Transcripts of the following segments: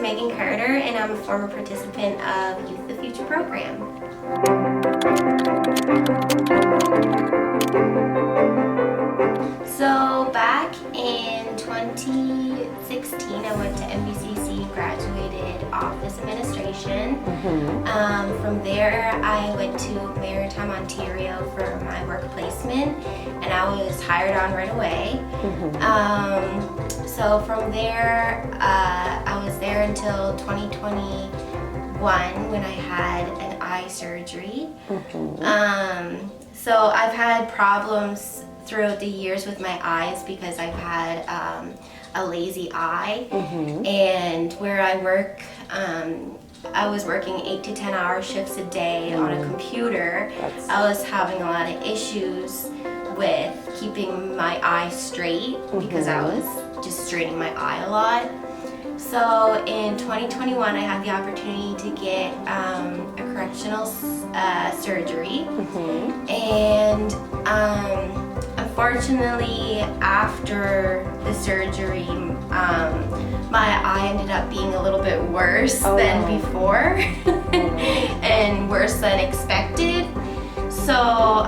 Megan Carter, and I'm a former participant of Youth the Future program. So back in 2016, I went to MBCC and graduated Office Administration. From there, I went to Maritime, Ontario for my work placement, and I was hired on right away. So from there, I was there until 2021 when I had an eye surgery. So I've had problems throughout the years with my eyes because I've had a lazy eye, and where I work, I was working 8 to 10 hour shifts a day on a computer. I was having a lot of issues with keeping my eye straight because I was just straining my eye a lot. So in 2021, I had the opportunity to get a correctional surgery, and unfortunately, after the surgery, my eye ended up being a little bit worse than before, and worse than expected. So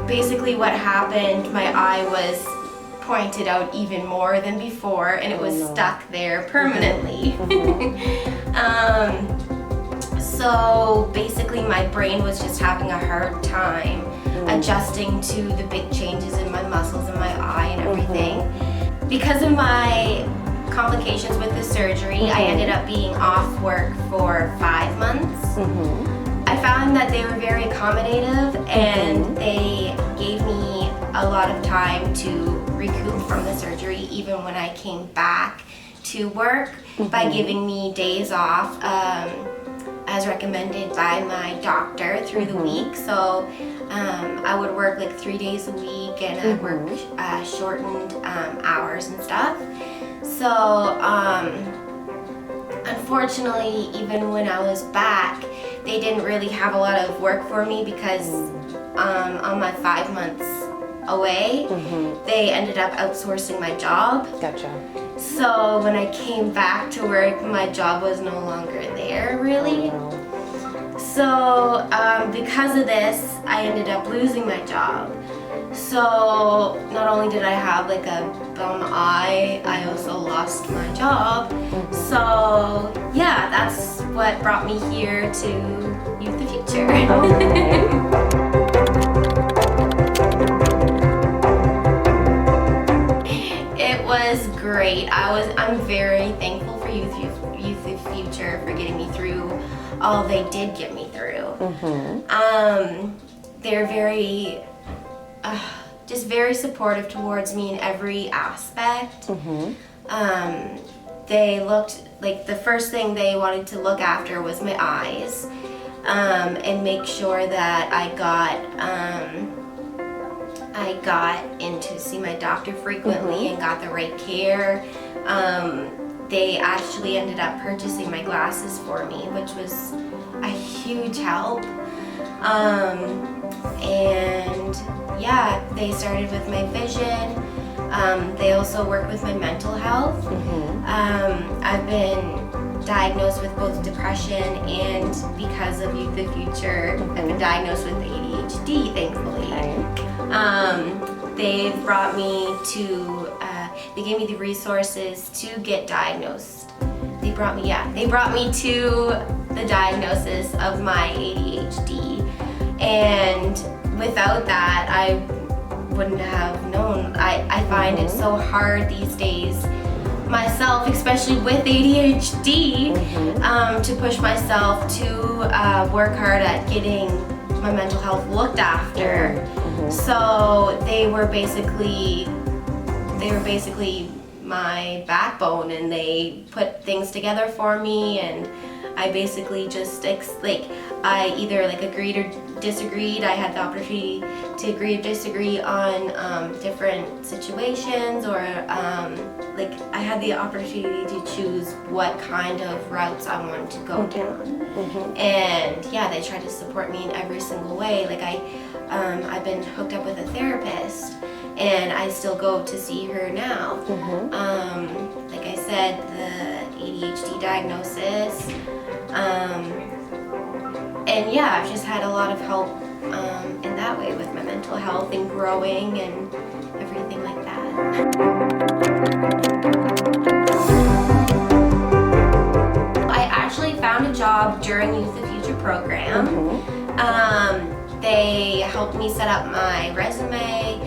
basically what happened, my eye was pointed out even more than before, and it was stuck there permanently. So basically my brain was just having a hard time adjusting to the big changes in my muscles and my eye and everything. Because of my complications with the surgery, I ended up being off work for 5 months. I found that they were very accommodative, and they gave me a lot of time to recoup from the surgery even when I came back to work by giving me days off as recommended by my doctor through the week. So I would work like 3 days a week, and I worked shortened hours and stuff. So unfortunately, even when I was back, they didn't really have a lot of work for me because on my 5 months away, they ended up outsourcing my job. Gotcha. So when I came back to work, my job was no longer there, really. So because of this, I ended up losing my job. So not only did I have like a bum eye, I also lost my job. So yeah, that's what brought me here to Youth the Future. It was great. I'm very thankful for Youth the Future for getting me through all they did get me through. They're very just very supportive towards me in every aspect. They looked like the first thing they wanted to look after was my eyes, and make sure that I got in to see my doctor frequently and got the right care. They actually ended up purchasing my glasses for me, which was a huge help. And yeah, they started with my vision. They also work with my mental health. I've been diagnosed with both depression, and because of Youth the Future, I've been diagnosed with ADHD, thankfully. They've brought me to, they gave me the resources to get diagnosed. They brought me to the diagnosis of my ADHD. And without that, I wouldn't have known. I find it so hard these days myself, especially with ADHD, to push myself to work hard at getting my mental health looked after. So they were basically my backbone, and they put things together for me, and I basically just I either agreed or disagreed. I had the opportunity to agree or disagree on different situations, or I had the opportunity to choose what kind of routes I wanted to go down. And yeah, they tried to support me in every single way. I've been hooked up with a therapist, and I still go to see her now. Like I said, the ADHD diagnosis. And yeah, I've just had a lot of help in that way with my mental health and growing and everything like that. I actually found a job during Youth the Future program. They helped me set up my resume,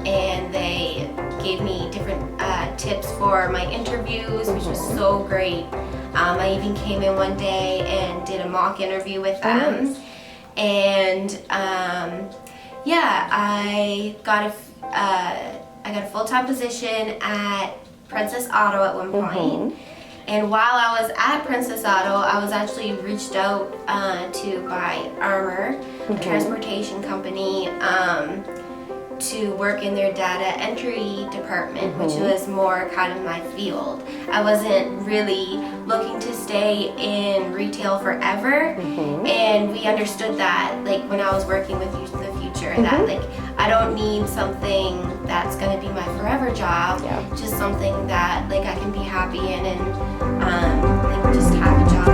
and they gave me different tips for my interviews, which was so great. I even came in one day and did a mock interview with them. And yeah, I got a full-time position at Princess Auto at one point. And while I was at Princess Auto, I was actually reached out to by Armor, a transportation company, to work in their data entry department, which was more kind of my field. I wasn't really looking to stay in retail forever, and we understood that, like when I was working with Youth the Future, that like I don't need something that's gonna be my forever job, just something that like I can be happy in and like just have a job.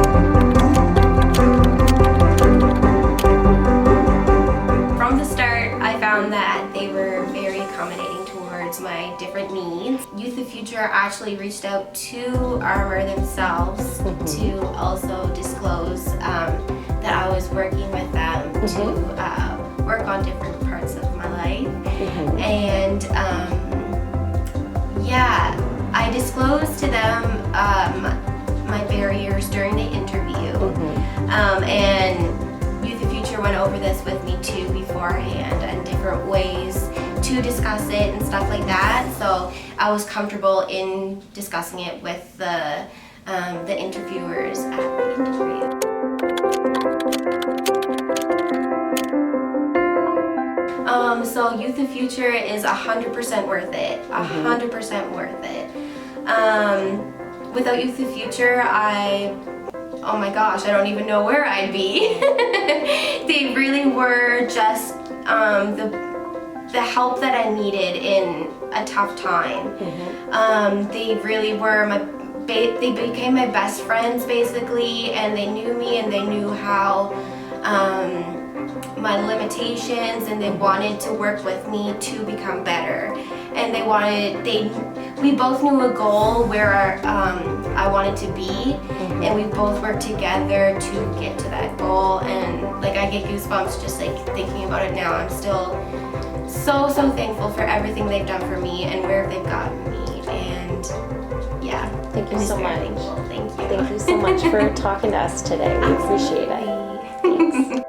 From the start, I found that they were very accommodating towards my different needs. Youth the Future actually reached out to Armor themselves to also disclose that I was working with them to work on different parts of my life. And yeah, I disclosed to them my barriers during the interview. And Youth the Future went over this with me too beforehand and different ways to discuss it and stuff like that. So I was comfortable in discussing it with the interviewers at the interview. So Youth the Future is 100% worth it. 100% worth it. Without Youth the Future, oh my gosh, I don't even know where I'd be. They really were just the help that I needed in a tough time. They really were they became my best friends basically, and they knew me and they knew how my limitations, and they wanted to work with me to become better. And we both knew a goal where I wanted to be, and we both worked together to get to that goal. And like I get goosebumps just like thinking about it now. I'm still so thankful for everything they've done for me and where they've gotten me. And yeah, thank you so much. Thankful. Thank you. Thank you so much for talking to us today. We appreciate it. Thanks.